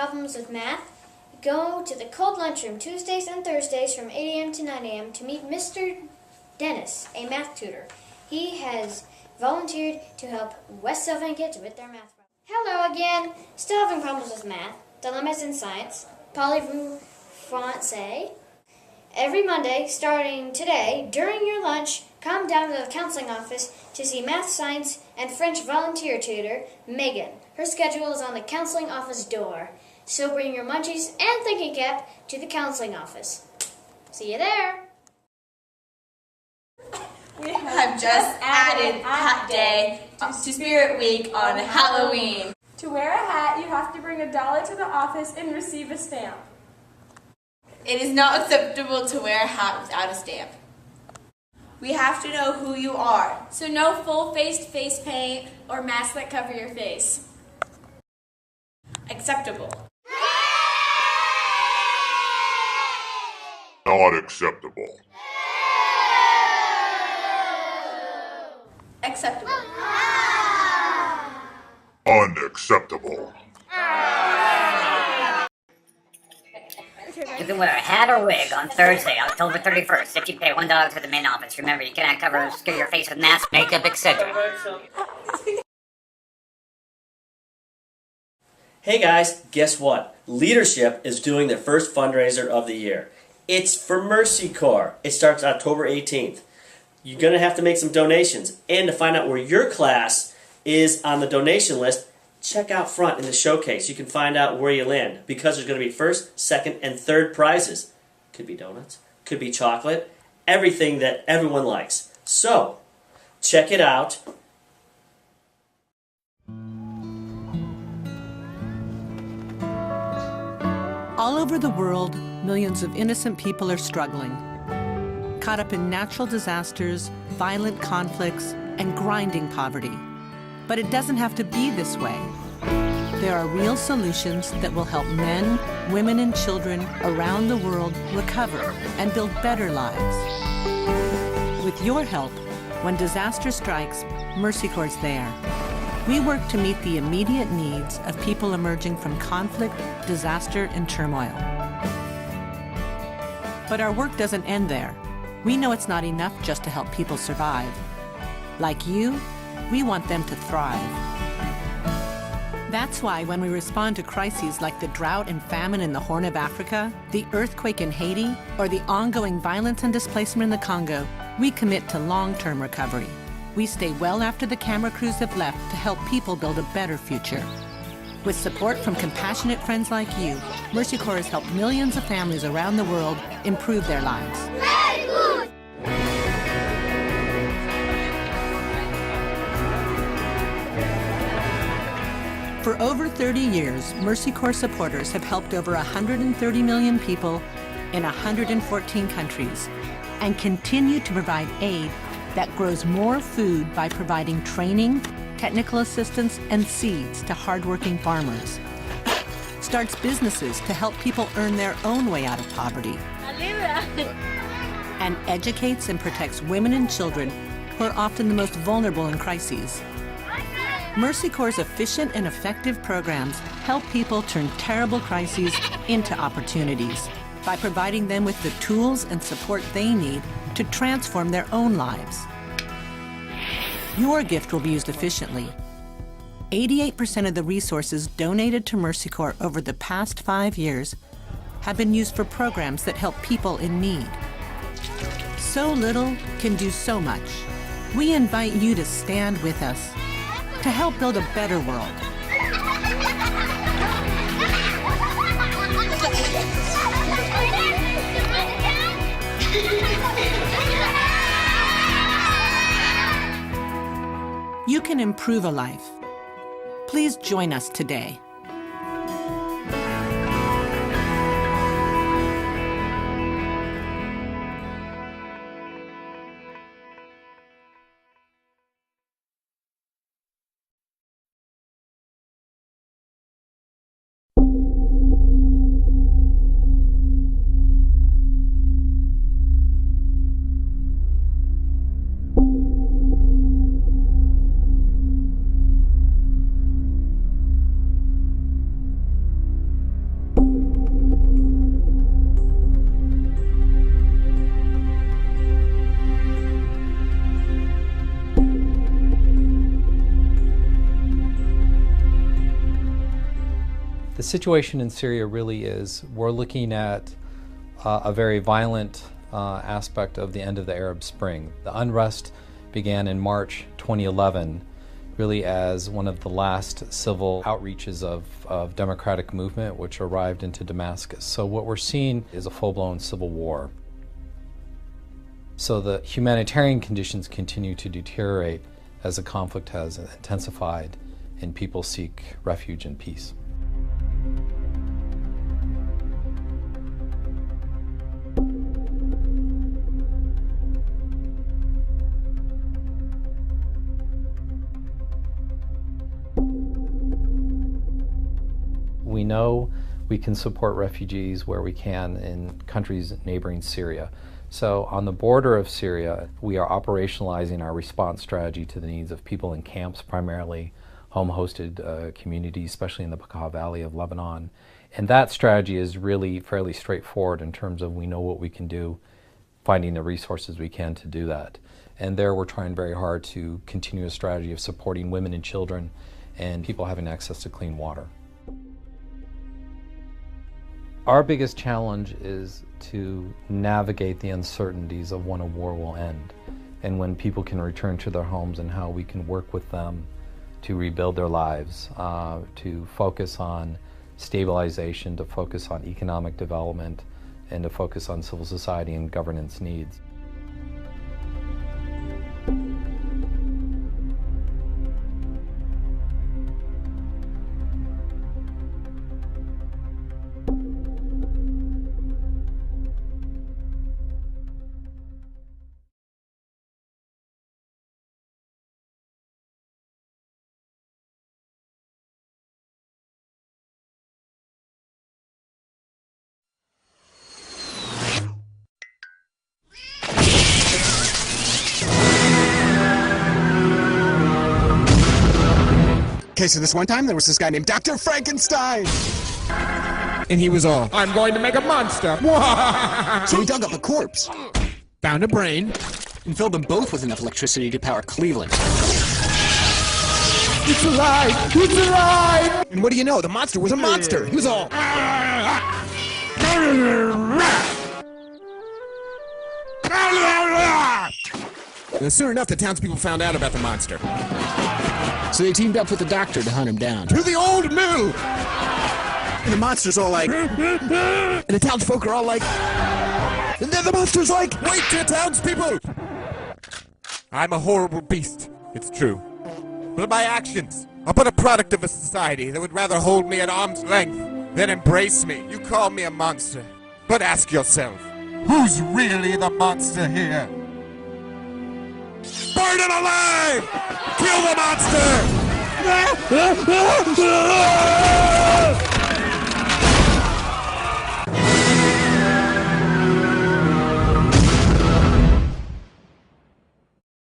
problems with math, go to the cold lunchroom Tuesdays and Thursdays from 8 a.m. to 9 a.m. to meet Mr. Dennis, a math tutor. He has volunteered to help West Sylvan kids with their math problems. Hello again. Still having problems with math, dilemmas in science, parlez-vous français? Every Monday, starting today, during your lunch, come down to the counseling office to see math, science, and French volunteer tutor, Megan. Her schedule is on the counseling office door. So bring your munchies and thinking cap to the counseling office. See you there! We have just added Hat Day to Spirit Week on Halloween. To wear a hat, you have to bring $1 to the office and receive a stamp. It is not acceptable to wear a hat without a stamp. We have to know who you are. So no full-faced face paint or masks that cover your face. Acceptable. Not acceptable. Acceptable. Unacceptable. You can wear a hat or wig on Thursday, October 31st, if you pay $1 to the main office. Remember, you cannot cover or obscure your face with masks, makeup, etc. Hey guys, guess what? Leadership is doing their first fundraiser of the year. It's for Mercy Corps. It starts October 18th. You're going to have to make some donations. And to find out where your class is on the donation list, check out front in the showcase. You can find out where you land, because there's going to be first, second, and third prizes. Could be donuts, could be chocolate, everything that everyone likes. So, check it out. All over the world, millions of innocent people are struggling, caught up in natural disasters, violent conflicts, and grinding poverty. But it doesn't have to be this way. There are real solutions that will help men, women, and children around the world recover and build better lives. With your help, when disaster strikes, Mercy Corps is there. We work to meet the immediate needs of people emerging from conflict, disaster, and turmoil. But our work doesn't end there. We know it's not enough just to help people survive. Like you, we want them to thrive. That's why when we respond to crises like the drought and famine in the Horn of Africa, the earthquake in Haiti, or the ongoing violence and displacement in the Congo, we commit to long-term recovery. We stay well after the camera crews have left to help people build a better future. With support from compassionate friends like you, Mercy Corps has helped millions of families around the world improve their lives. Very good! For over 30 years, Mercy Corps supporters have helped over 130 million people in 114 countries and continue to provide aid that grows more food by providing training, technical assistance, and seeds to hardworking farmers. Starts businesses to help people earn their own way out of poverty. And educates and protects women and children who are often the most vulnerable in crises. Mercy Corps' efficient and effective programs help people turn terrible crises into opportunities by providing them with the tools and support they need to transform their own lives. Your gift will be used efficiently. 88% of the resources donated to Mercy Corps over the past 5 years have been used for programs that help people in need. So little can do so much. We invite you to stand with us to help build a better world. You can improve a life. Please join us today. The situation in Syria really is, we're looking at a very violent aspect of the end of the Arab Spring. The unrest began in March 2011, really as one of the last civil outreaches of democratic movement which arrived into Damascus. So what we're seeing is a full-blown civil war. So the humanitarian conditions continue to deteriorate as the conflict has intensified and people seek refuge and peace. We know we can support refugees where we can in countries neighboring Syria. So on the border of Syria, we are operationalizing our response strategy to the needs of people in camps, primarily home-hosted communities, especially in the Bekaa Valley of Lebanon. And that strategy is really fairly straightforward in terms of we know what we can do, finding the resources we can to do that. And there we're trying very hard to continue a strategy of supporting women and children and people having access to clean water. Our biggest challenge is to navigate the uncertainties of when a war will end and when people can return to their homes and how we can work with them to rebuild their lives, to focus on stabilization, to focus on economic development, and to focus on civil society and governance needs. Okay, so this one time there was this guy named Dr. Frankenstein. And he was all, I'm going to make a monster. So he dug up a corpse, Found a brain. and filled them both with enough electricity to power Cleveland. It's alive! It's alive! And what do you know? The monster was a monster. He was all... And soon enough, the townspeople found out about the monster. So they teamed up with the doctor to hunt him down. To the old mill! And the monster's all like... and the townsfolk are all like... and then the monster's like... Wait, you townspeople! I'm a horrible beast, it's true. But my actions are but a product of a society that would rather hold me at arm's length than embrace me. You call me a monster, but ask yourself, who's really the monster here? Burn it alive! Kill the monster!